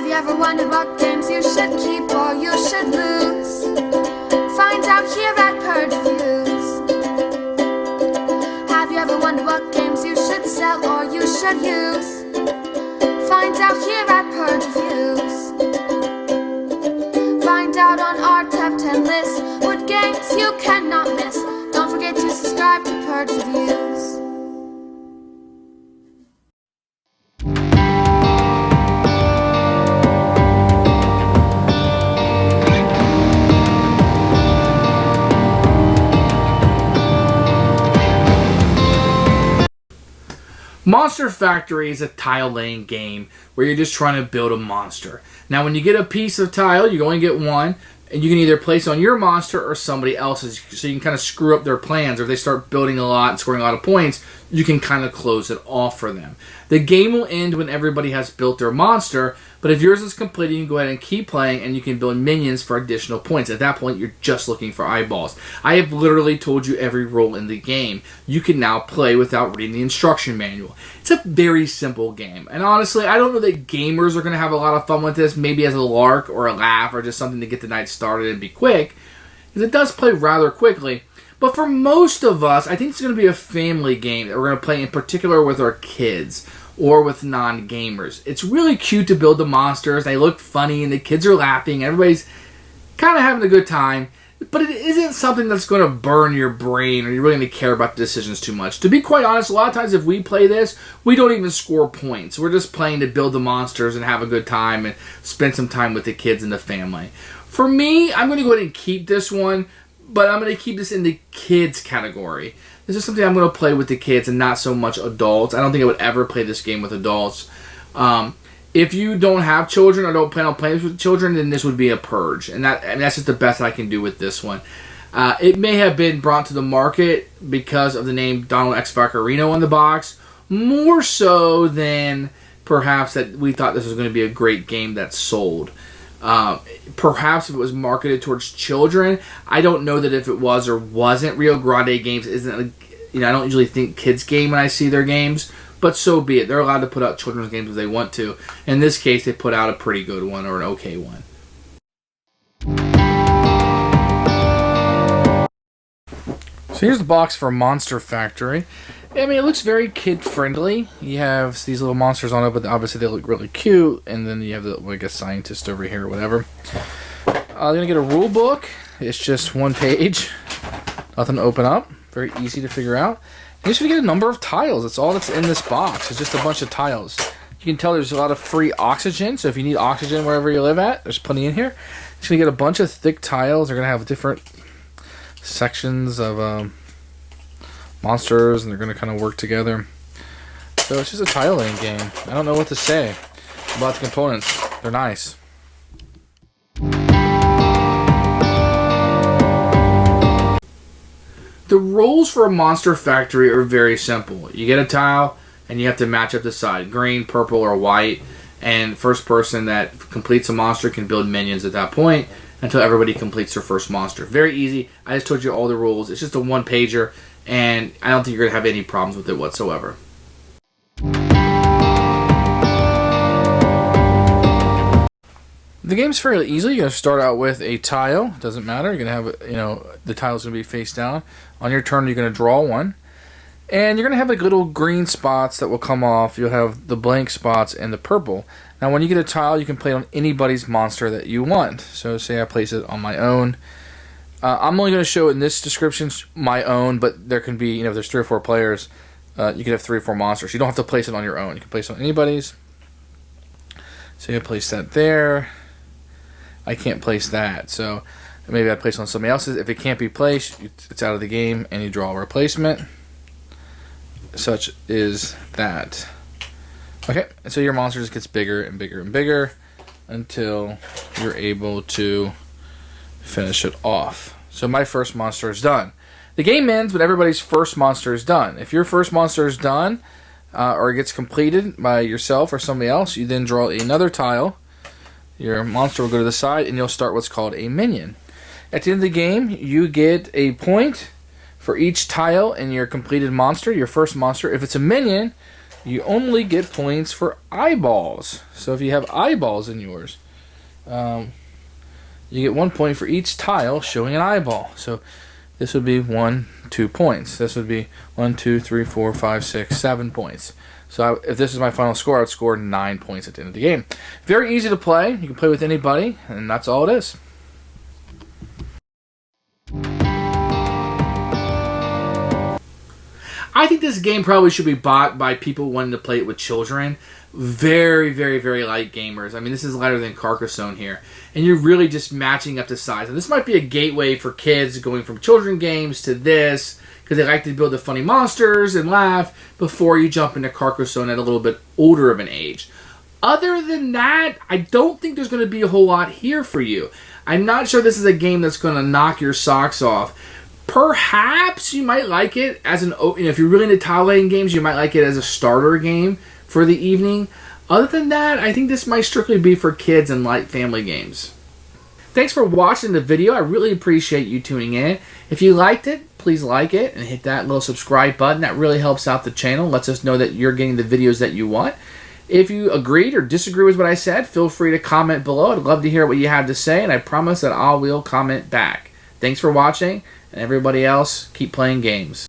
Have you ever wondered what games you should keep or you should lose? Find out here at Purge Reviews. Have you ever wondered what games you should sell or you should use? Find out here at Purge Reviews. Find out on our top 10 list what games you cannot miss. Don't forget to subscribe to Purge Reviews. Monster Factory is a tile laying game where you're just trying to build a monster. Now when you get a piece of tile, you only get one, and you can either place on your monster or somebody else's, so you can kind of screw up their plans, or if they start building a lot and scoring a lot of points, you can kind of close it off for them. The game will end when everybody has built their monster, but if yours is completed, you can go ahead and keep playing, and you can build minions for additional points. At that point, you're just looking for eyeballs. I have literally told you every rule in the game. You can now play without reading the instruction manual. It's a very simple game, and honestly, I don't know that gamers are going to have a lot of fun with this, maybe as a lark or a laugh or just something to get the night started and be quick, because it does play rather quickly. But for most of us, I think it's going to be a family game that we're going to play in particular with our kids or with non-gamers. It's really cute to build the monsters. They look funny and the kids are laughing. Everybody's kind of having a good time. But it isn't something that's going to burn your brain or you're really going to care about the decisions too much. To be quite honest, a lot of times if we play this, we don't even score points. We're just playing to build the monsters and have a good time and spend some time with the kids and the family. For me, I'm going to go ahead and keep this one, but I'm going to keep this in the kids category. This is something I'm going to play with the kids and not so much adults. I don't think I would ever play this game with adults. If you don't have children or don't plan on playing this with children, then this would be a Purge. And that's just the best I can do with this one. It may have been brought to the market because of the name Donald X Vaccarino on the box, more so than perhaps that we thought this was going to be a great game that sold. Perhaps if it was marketed towards children, I don't know that if it was or wasn't. Rio Grande Games isn't, I don't usually think kids game when I see their games, but so be it. They're allowed to put out children's games if they want to. In this case, they put out a pretty good one or an okay one. So here's the box for Monster Factory. I mean, it looks very kid-friendly. You have these little monsters on it, but obviously they look really cute. And then you have the, like, a scientist over here or whatever. You're going to get a rule book. It's just one page. Nothing to open up. Very easy to figure out. You're just going to get a number of tiles. That's all that's in this box. It's just a bunch of tiles. You can tell there's a lot of free oxygen. So if you need oxygen wherever you live at, there's plenty in here. You're going to get a bunch of thick tiles. They're going to have different sections of monsters, and they're going to kind of work together. So it's just a tiling game. I don't know what to say about the components. They're nice. The rules for a Monster Factory are very simple. You get a tile, and you have to match up the side. Green, purple, or white. And first person that completes a monster can build minions at that point until everybody completes their first monster. Very easy. I just told you all the rules. It's just a one-pager, and I don't think you're going to have any problems with it whatsoever. The game's fairly easy. You're going to start out with a tile. Doesn't matter. You're going to have, the tile's going to be face down. On your turn, you're going to draw one. And you're going to have like little green spots that will come off. You'll have the blank spots and the purple. Now, when you get a tile, you can play it on anybody's monster that you want. So, say I place it on my own. I'm only going to show in this description my own, but there can be, if there's 3 or 4 players, you can have 3 or 4 monsters. You don't have to place it on your own. You can place it on anybody's. So you can place that there. I can't place that, so maybe I place it on somebody else's. If it can't be placed, it's out of the game, and you draw a replacement. Such is that. Okay, and so your monster just gets bigger and bigger and bigger until you're able to finish it off. So my first monster is done. The game ends when everybody's first monster is done. If your first monster is done, or gets completed by yourself or somebody else, you then draw another tile. Your monster will go to the side, and you'll start what's called a minion. At the end of the game, you get a point for each tile in your completed monster, your first monster. If it's a minion, you only get points for eyeballs. So if you have eyeballs in yours, you get 1 point for each tile showing an eyeball. So this would be 1, 2 points. This would be 1, 2, 3, 4, 5, 6, 7 points. So if this is my final score, I would score 9 points at the end of the game. Very easy to play. You can play with anybody, and that's all it is. I think this game probably should be bought by people wanting to play it with children. Very, very, very light gamers. I mean, this is lighter than Carcassonne here. And you're really just matching up the size. And this might be a gateway for kids going from children games to this, because they like to build the funny monsters and laugh before you jump into Carcassonne at a little bit older of an age. Other than that, I don't think there's going to be a whole lot here for you. I'm not sure this is a game that's going to knock your socks off. Perhaps you might like it as an, if you're really into tile laying games, you might like it as a starter game for the evening. Other than that, I think this might strictly be for kids and light family games. Thanks for watching the video. I really appreciate you tuning in. If you liked it, please like it and hit that little subscribe button. That really helps out the channel, lets us know that you're getting the videos that you want. If you agreed or disagree with what I said, feel free to comment below. I'd love to hear what you have to say, and I promise that I will comment back. Thanks for watching, and everybody else, keep playing games.